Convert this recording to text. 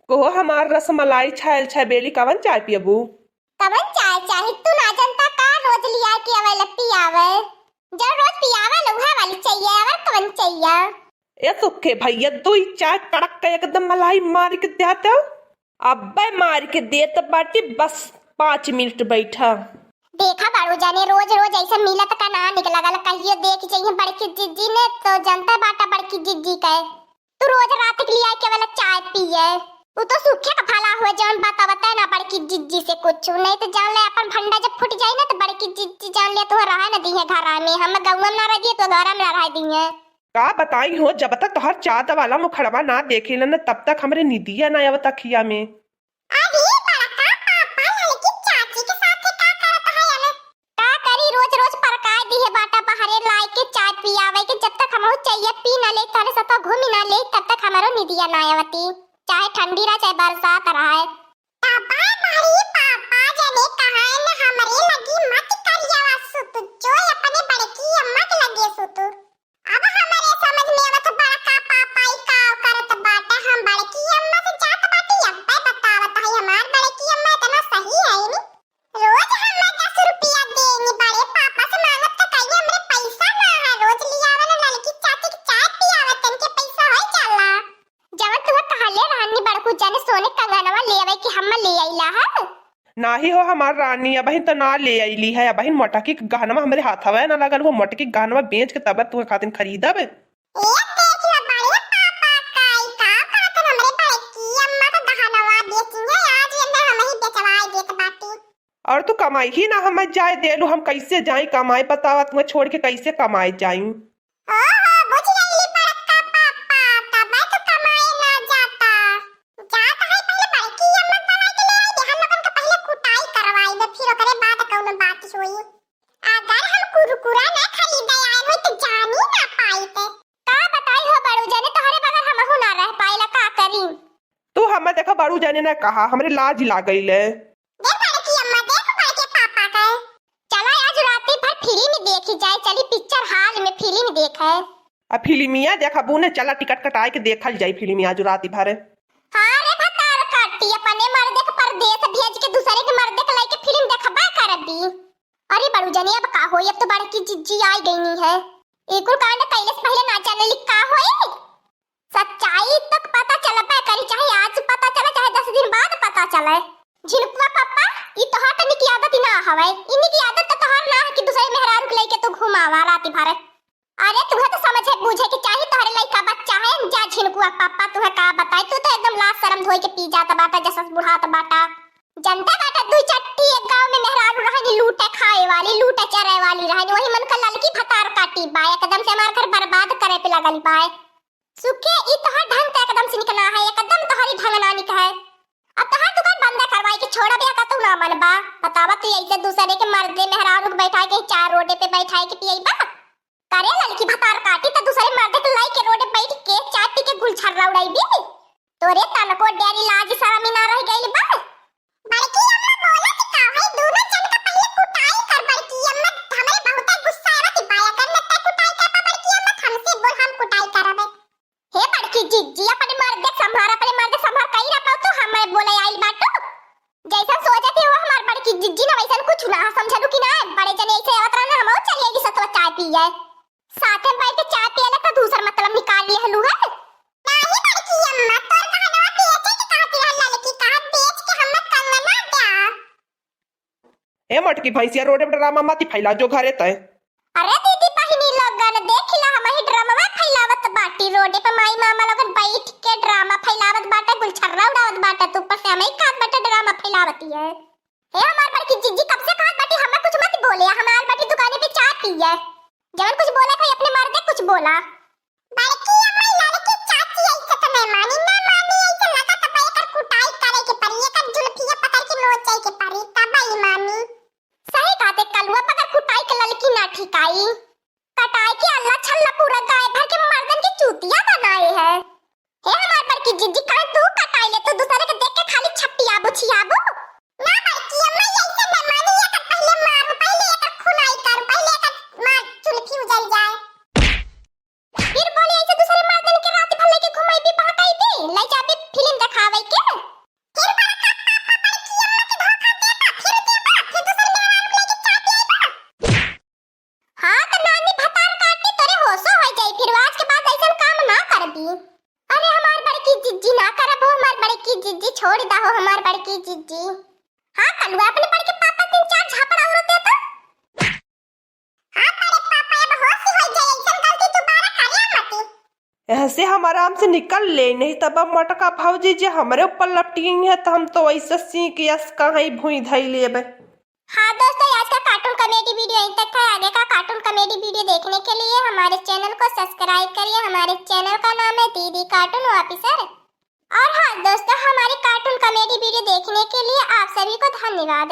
को हमार रसमलाई छायल छबेली कवन चाय पियबू? कवन चाय चाही तू ना जनता का रोज लिया के आवे लपी आवे जो रोज पियावे लोहा वाली चाहिए और कवन चाहिए। ए सुखे भैया दो चाय कड़क के एकदम मलाई मार के दे तो अब्बे मार के दे तो बाटी बस 5 मिनट बैठा। देखा बारू जाने रोज रोज ऐसा मिलत का ना निकला गला कहियो देख चाहिए बड़की जिज्जी ने तो जनता बाटा बड़की जिज्जी कहे तू रोज रात के लिए के वाला चाय पिए वो तो सूखे का फला हुए जौन बता बता ना बड़की जिज्जी से कुछ नहीं तो जान ले अपन फंडा जब फूट जाए ना तो बड़की जिज्जी जान ले तो रहा ना दी है घर में हम गौवा ना रही तो घर में रह दी है। का बताई हो जब तक तोहर चाद वाला मुखड़वा ना देखे न तब तक हमरे निदिया ना आवत खिया में। अभी बड़का पापा लड़की चाची के साथ का करत है याने का करी रोज रोज परकाय दी है बाटा बहरे लाई के चाय पियावे के जब तक हमहु चाहिए पी ना ले तारे सता घूमी ना ले तब तक हमारो निदिया ना आवती चाहे ठंडी रहा चाहे बरसात रहा है। पापा मारी पापा जने कहा है ना हमरे लगी मत करिया सुत जो अपने बड़की अम्मा के लगे सुत अब हमारे समझ में आवत बड़का पापा ही का करत बाटा हम बड़की अम्मा से जात बाटी अब्बे बतावत है हमार बड़की अम्मा इतना सही है नी रोज हम 10 रुपया देनी बड़े पापा से मांगत तो कहिए हमरे पैसा ना है रोज लियावे ना लड़की चाची के चाय पियावत तन के पैसा होई चला जवन तू कहले रानी बड़कू जाने सोने कंगनवा ले आवे कि हम ले आइला है नाही हो हमार रानी अब तो ना ले आईली है अब मोटा की गहनवा हमरे हाथ हवा ना लगल वो मोटा की गहनवा बेच के तब तू खातिर खरीदब। ए देख ला बड़े पापा काई का करत हमरे बड़की अम्मा का गहनवा बेचिए आज ये हम ही बेचवाई देत बाटी और तू कमाई ही ना हम जाए देलू हम कैसे जाई कमाई बतावा तुम्हें छोड़ के कैसे कमाई जाई। ओहो बुझ गई बड़का पापा तब तो कमाए ना जाता जात है पहले बड़की अम्मा दवाई के ले आई दे हम लोगन का पहले कुटाई करवाई दे फिर ओकरे बाद कौनो बात होई अगर हम कुरकुरा ना खरीदे आए हो तो जानी ना पाई ते का बताई हो बड़ू जाने तोहरे बगैर हम हो ना रह पाइला का करी तू हम देखा बड़ू जाने ना कहा हमरे लाज लागइले देख बड़की अम्मा देख बड़के पापा का चला आज रात भर फिल्म देखी जाए चली पिक्चर हॉल में फिल्म देखे अब फिल्मिया देखा बूने चला टिकट कटाए के देखल जाई फिल्मिया जो रात भर। हां रे भतार काटी अपने मर्दे के परदेश भेज के दूसरे के मर्दे के लाके फिल्म देखबा करबी। अरे बड़ू जाने अब का होई अब तो बड़की जिज्जी आई गईनी है एक और कांड कैले से पहले ना जाने लिखा होई सच्चाई तक पता चलबा करी चाहे आज पता चले चाहे 10 दिन बाद पता चले। झिनकुआ पापा ई तोहार तनी की आदत ना हवे इन्हीं की आदत तो तोहार ना है कि दूसरे मेहरारू के लेके तू घुमावा रात भर। अरे तुम्हें तो समझे बूझे कि चाहे तोहरे लइका बच्चा है जा झिनकुआ पापा तुम्हें का बताए तू तो एकदम लाज शर्म धोई के पी जाता बाटा जसस बुढ़ाता बाटा जनता बाटा दू चट्टी एक गांव में मेहरारू रहनी लूटे खाए वाली लूटे चरे वाली रहनी वही मन का ललकी भतार काटी बा एकदम से हमार घर बर्बाद करे पे लगल बा सुखे ई तोहर ढंग ते एकदम से निकना है एकदम तोहरी ढंग ना निक है अब तोहर दुकान बंद करवाई के छोड़ बे का तू ना मन बा बतावा तू ऐसे दूसरे के मर्दे मेहरारू के बैठा के चार रोडे पे बैठाए के पियई बा करे लड़की भतार काटी त दूसरे मर्दे के लाई के रोडे बैठ के चाय पी के गुलछर्रा उड़ाई बे तोरे तनको डेरी लाज शर्म ना रह गइल बा। बड़की अम्मा बोलत का है दोनों जन का पहले कुटाई कर बड़की अम्मा हमरे बहुत गुस्सा आवत बाया कर नता कुटाई कर बड़की अम्मा हमसे बोल हम कुटाई करबे हे बड़की जिज्जी अपने मर्दे संभार कई ना पाओ तो हमें बोले आइल बाटो जैसा सोचत है वो हमार बड़की जिज्जी ना वैसा कुछ ना समझलू कि ना बड़े जने ऐसे आवत रहना हम चलेगी सतवा चाय पिए साथे बैठ के चाय पियले का दूसरा मतलब निकाल लिए हलू है नाही बड़की अम्मा तोर कहना बेचे के कहती है लड़की कहा बेच के हम कंगना दे ए मटकी भैंसिया रोडे पे ड्रामा मत फैला जो घरे तय। अरे दीदी पहिनी लोगन देखिला हम ही ड्रामा फैलावत बाटी रोडे पे माई मामा लोगन बैठ के ड्रामा फैलावत बाटे गुलछर्रा उड़ावत बाटे तू ऊपर से हमें काट बाटे ड्रामा फैलावती है। हे हमार बड़की जिज्जी कब से काट बाटी हमें कुछ मत बोले हमार बड़ी दुकान पे चाय पिए जवन कुछ बोला कोई अपने मर्दे कुछ बोला। बड़की अम्मा लड़की चाची ऐसे तो नहीं मानी ना मानी ऐसे लगा तो भाई कर कुटाई करे के परी ये कर जुल्फिया पकड़ के नोचे के परी तब ही मानी सही कहते कलुआ पकड़ कुटाई के लड़की ना ठिकाई कटाई के अल्लाह छल्ला पूरा गाय भर के मर्दन की चूतिया बनाए है। हे हमार बड़की जिज्जी का तू कटाई ले तो दूसरे के देख के खाली छप्पियाबू छियाबू ना बड़की अम्मा ऐसे ना मानी ये कर पहले मार पहले ये कर खुनाई कर पहले कर मार चुल्फी उजल जाए फिर बोले ऐसे दूसरे मर्दन के रात भर लेके घुमाई भी पहकाई भी ले जा दी। अरे हमार बड़की जिज्जी ना करब हो, हमार बड़की जिज्जी छोड़ दा हो, हमार बड़की जिज्जी। हाँ कलुआ अपने बड़के पापा 3-4 झापड़ और देता। हाँ बड़े पापा अब होश हो जाए, ऐसन गलती दोबारा करिया मत। ऐसे हम आराम से निकल ले, नहीं तब अब मटका भौजी जी हमारे ऊपर लपटी है तो हम तो ऐसे सीख यस कहीं भूई धई लेबे। हाँ दोस्तों, आज का कार्टून कॉमेडी वीडियो यहीं तक था। आगे का कार्टून कॉमेडी वीडियो देखने के लिए हमारे चैनल को सब्सक्राइब करिए। हमारे चैनल का नाम है दीदी कार्टून ऑफिसर। और हाँ दोस्तों, हमारी कार्टून कॉमेडी वीडियो देखने के लिए आप सभी को धन्यवाद।